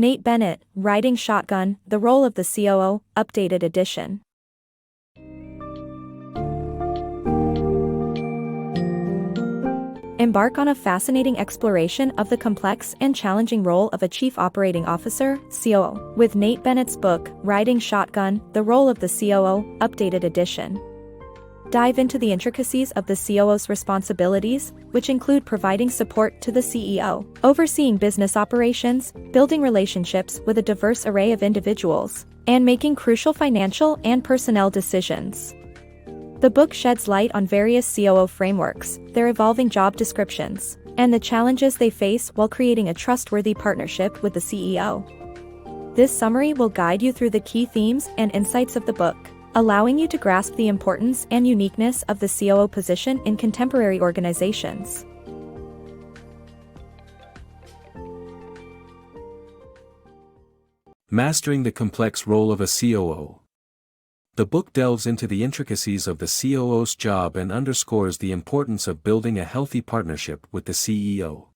Nate Bennett, Riding Shotgun, The Role of the COO, Updated Edition. Embark on a fascinating exploration of the complex and challenging role of a Chief Operating Officer, COO, with Nate Bennett's book, Riding Shotgun, The Role of the COO, Updated Edition. Dive into the intricacies of the COO's responsibilities, which include providing support to the CEO, overseeing business operations, building relationships with a diverse array of individuals, and making crucial financial and personnel decisions. The book sheds light on various COO frameworks, their evolving job descriptions, and the challenges they face while creating a trustworthy partnership with the CEO. This summary will guide you through the key themes and insights of the book, allowing you to grasp the importance and uniqueness of the COO position in contemporary organizations. Mastering the complex role of a COO. The book delves into the intricacies of the COO's job and underscores the importance of building a healthy partnership with the CEO.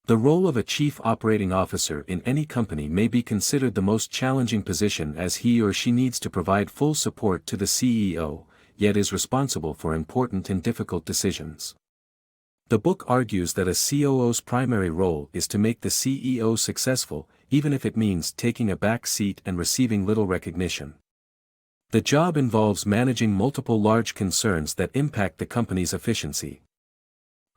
The role of a chief operating officer in any company may be considered the most challenging position, as he or she needs to provide full support to the CEO, yet is responsible for important and difficult decisions. The book argues that a COO's primary role is to make the CEO successful, even if it means taking a back seat and receiving little recognition. The job involves managing multiple large concerns that impact the company's efficiency.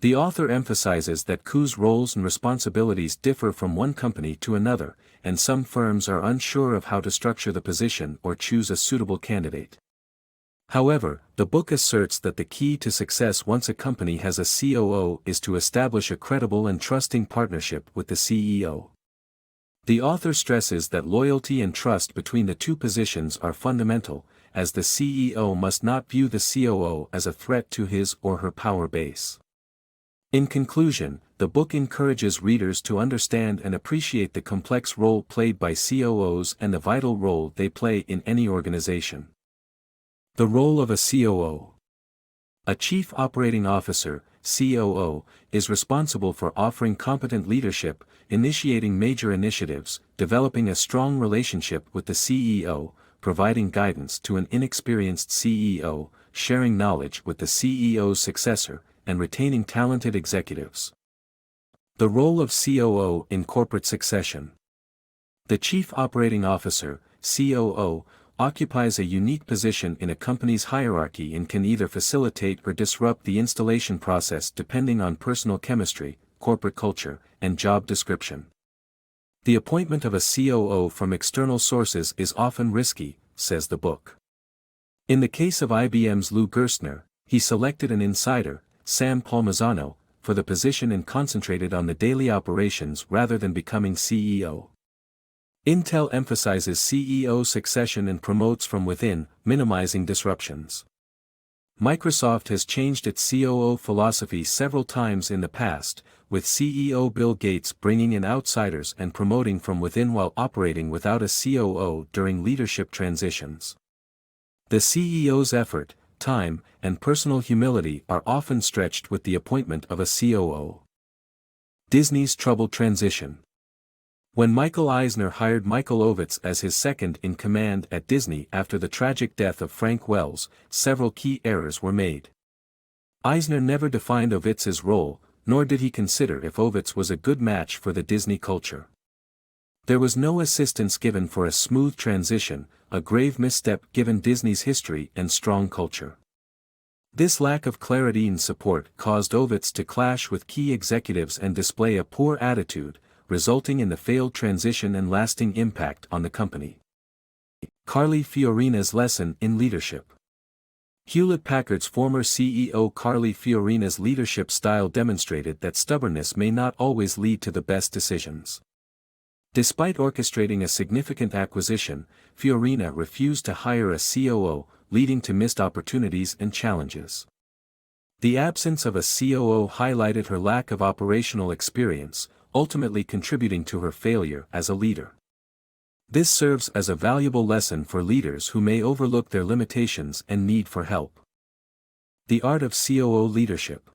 The author emphasizes that COO's roles and responsibilities differ from one company to another, and some firms are unsure of how to structure the position or choose a suitable candidate. However, the book asserts that the key to success once a company has a COO is to establish a credible and trusting partnership with the CEO. The author stresses that loyalty and trust between the two positions are fundamental, as the CEO must not view the COO as a threat to his or her power base. In conclusion, the book encourages readers to understand and appreciate the complex role played by COOs and the vital role they play in any organization. The role of a COO. A Chief Operating Officer, COO, is responsible for offering competent leadership, initiating major initiatives, developing a strong relationship with the CEO, providing guidance to an inexperienced CEO, sharing knowledge with the CEO's successor, and retaining talented executives. The role of COO in corporate succession. The Chief Operating Officer, COO, occupies a unique position in a company's hierarchy and can either facilitate or disrupt the installation process depending on personal chemistry, corporate culture, and job description. The appointment of a COO from external sources is often risky, says the book. In the case of IBM's Lou Gerstner, he selected an insider, Sam Palmisano, for the position and concentrated on the daily operations rather than becoming CEO. Intel emphasizes CEO succession and promotes from within, minimizing disruptions. Microsoft has changed its COO philosophy several times in the past, with CEO Bill Gates bringing in outsiders and promoting from within while operating without a COO during leadership transitions. The CEO's effort, time, and personal humility are often stretched with the appointment of a COO. Disney's troubled transition. When Michael Eisner hired Michael Ovitz as his second-in-command at Disney after the tragic death of Frank Wells, several key errors were made. Eisner never defined Ovitz's role, nor did he consider if Ovitz was a good match for the Disney culture. There was no assistance given for a smooth transition, a grave misstep given Disney's history and strong culture. This lack of clarity and support caused Ovitz to clash with key executives and display a poor attitude, resulting in the failed transition and lasting impact on the company. Carly Fiorina's lesson in leadership. Hewlett-Packard's former CEO Carly Fiorina's leadership style demonstrated that stubbornness may not always lead to the best decisions. Despite orchestrating a significant acquisition, Fiorina refused to hire a COO, leading to missed opportunities and challenges. The absence of a COO highlighted her lack of operational experience, ultimately contributing to her failure as a leader. This serves as a valuable lesson for leaders who may overlook their limitations and need for help. The Art of COO Leadership.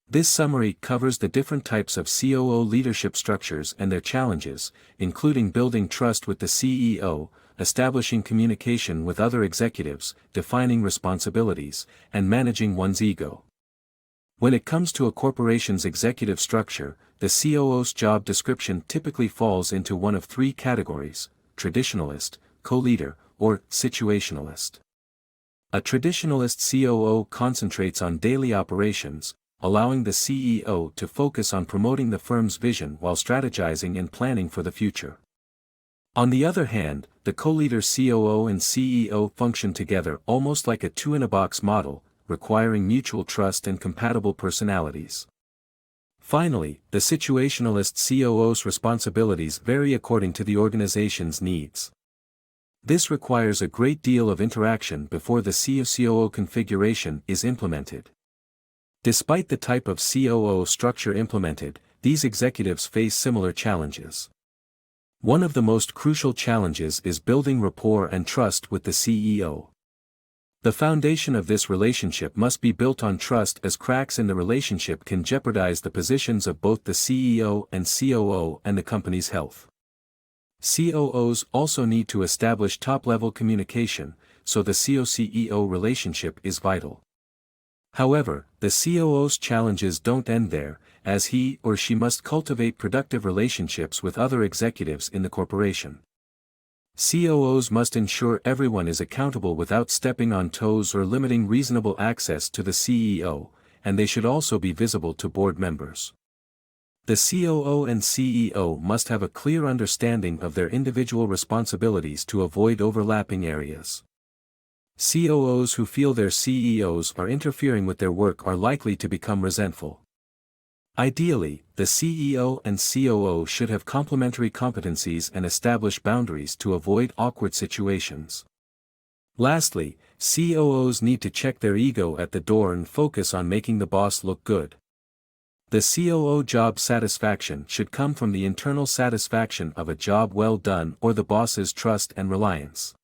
This summary covers the different types of COO leadership structures and their challenges, including building trust with the CEO, establishing communication with other executives, defining responsibilities, and managing one's ego. When it comes to a corporation's executive structure, the COO's job description typically falls into one of three categories: traditionalist, co-leader, or situationalist. A traditionalist COO concentrates on daily operations, allowing the CEO to focus on promoting the firm's vision while strategizing and planning for the future. On the other hand, the co-leader COO and CEO function together almost like a two-in-a-box model, requiring mutual trust and compatible personalities. Finally, the situationalist COO's responsibilities vary according to the organization's needs. This requires a great deal of interaction before the COO configuration is implemented. Despite the type of COO structure implemented, these executives face similar challenges. One of the most crucial challenges is building rapport and trust with the CEO. The foundation of this relationship must be built on trust, as cracks in the relationship can jeopardize the positions of both the CEO and COO and the company's health. COOs also need to establish top-level communication, so the CEO relationship is vital. However, the COO's challenges don't end there, as he or she must cultivate productive relationships with other executives in the corporation. COOs must ensure everyone is accountable without stepping on toes or limiting reasonable access to the CEO, and they should also be visible to board members. The COO and CEO must have a clear understanding of their individual responsibilities to avoid overlapping areas. COOs who feel their CEOs are interfering with their work are likely to become resentful. Ideally, the CEO and COO should have complementary competencies and establish boundaries to avoid awkward situations. Lastly, COOs need to check their ego at the door and focus on making the boss look good. The COO job satisfaction should come from the internal satisfaction of a job well done or the boss's trust and reliance.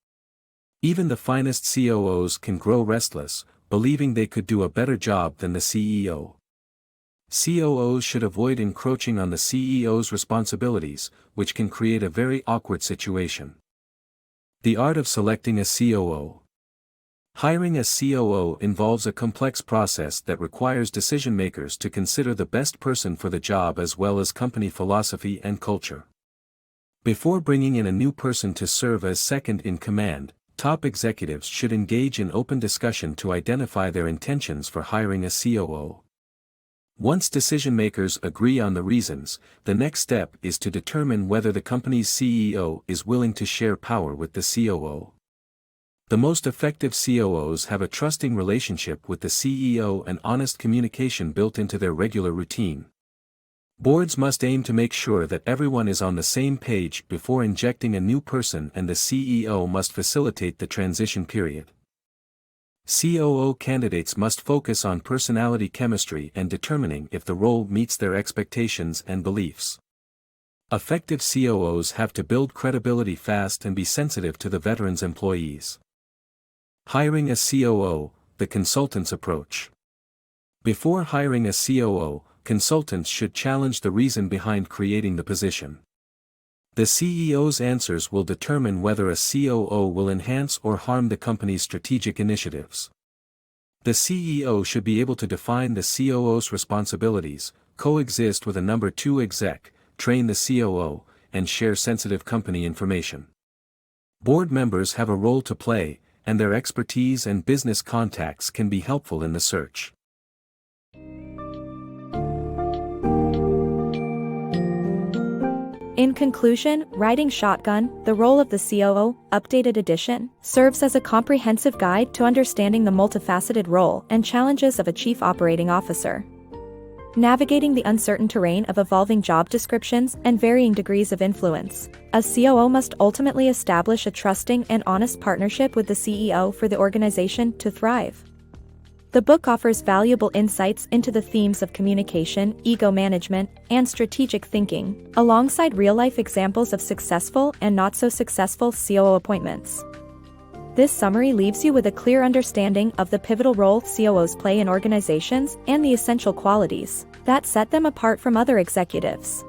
Even the finest COOs can grow restless, believing they could do a better job than the CEO. COOs should avoid encroaching on the CEO's responsibilities, which can create a very awkward situation. The art of selecting a COO. Hiring a COO involves a complex process that requires decision-makers to consider the best person for the job as well as company philosophy and culture. Before bringing in a new person to serve as second in command, top executives should engage in open discussion to identify their intentions for hiring a COO. Once decision-makers agree on the reasons, the next step is to determine whether the company's CEO is willing to share power with the COO. The most effective COOs have a trusting relationship with the CEO and honest communication built into their regular routine. Boards must aim to make sure that everyone is on the same page before injecting a new person, and the CEO must facilitate the transition period. COO candidates must focus on personality chemistry and determining if the role meets their expectations and beliefs. Effective COOs have to build credibility fast and be sensitive to the veterans' employees. Hiring a COO, the consultant's approach. Before hiring a COO, consultants should challenge the reason behind creating the position. The CEO's answers will determine whether a COO will enhance or harm the company's strategic initiatives. The CEO should be able to define the COO's responsibilities, coexist with a number 2 exec, train the COO, and share sensitive company information. Board members have a role to play, and their expertise and business contacts can be helpful in the search. In conclusion, Riding Shotgun, The Role of the COO, Updated Edition, serves as a comprehensive guide to understanding the multifaceted role and challenges of a chief operating officer. Navigating the uncertain terrain of evolving job descriptions and varying degrees of influence, a COO must ultimately establish a trusting and honest partnership with the CEO for the organization to thrive. The book offers valuable insights into the themes of communication, ego management, and strategic thinking, alongside real-life examples of successful and not-so-successful COO appointments. This summary leaves you with a clear understanding of the pivotal role COOs play in organizations and the essential qualities that set them apart from other executives.